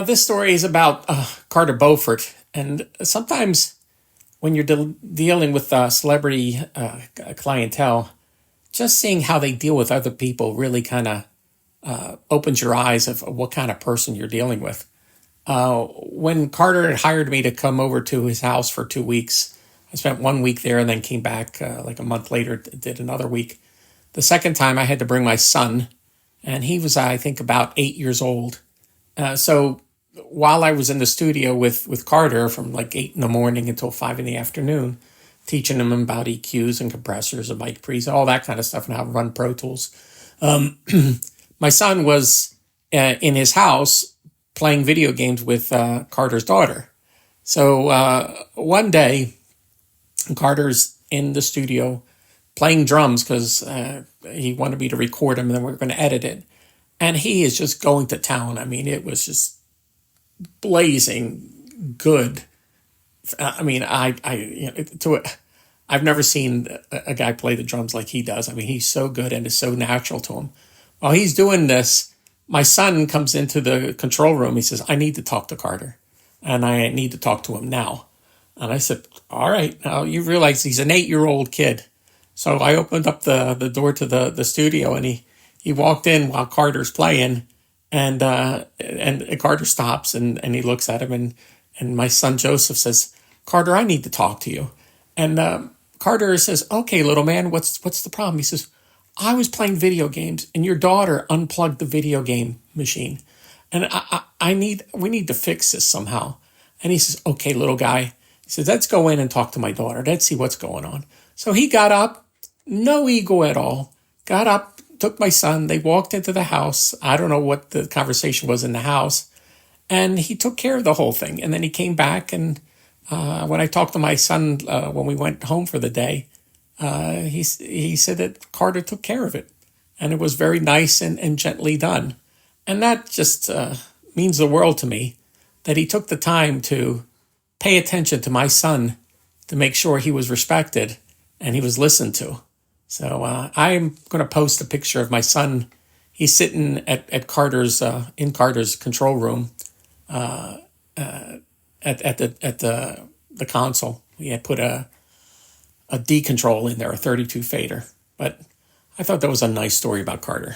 This story is about Carter Beauford, and sometimes when you're dealing with celebrity clientele, just seeing how they deal with other people really kind of opens your eyes of what kind of person you're dealing with. When Carter had hired me to come over to his house for 2 weeks, I spent 1 week there and then came back like a month later, did another week. The second time I had to bring my son, and he was, I think, about 8 years old. So while I was in the studio with Carter from like 8 in the morning until 5 in the afternoon, teaching him about EQs and compressors and mic pre's, all that kind of stuff, and how to run Pro Tools, my son was in his house playing video games with Carter's daughter. So one day, Carter's in the studio playing drums because he wanted me to record him and then we were going to edit it. And he is just going to town. I mean, it was just blazing good. I mean, I've never seen a guy play the drums like he does. I mean, he's so good and it's so natural to him. While he's doing this, my son comes into the control room. He says, "I need to talk to Carter, and I need to talk to him now." And I said, "All right." Now you realize he's an 8-year-old kid. So I opened up the door to the studio, and he walked in while Carter's playing, and Carter stops and he looks at him, and my son Joseph says, "Carter, I need to talk to you." And Carter says, "Okay, little man, what's the problem?" He says, "I was playing video games and your daughter unplugged the video game machine, and we need to fix this somehow." And he says, "Okay, little guy." He says, "Let's go in and talk to my daughter. Let's see what's going on." So he got up, no ego at all, got up, took my son. They walked into the house. I don't know what the conversation was in the house. And he took care of the whole thing. And then he came back, and when I talked to my son when we went home for the day, he said that Carter took care of it. And it was very nice and gently done. And that just means the world to me, that he took the time to pay attention to my son to make sure he was respected and he was listened to. So I'm going to post a picture of my son. He's sitting at Carter's in Carter's control room at the console. We had put a D control in there, a 32 fader. But I thought that was a nice story about Carter.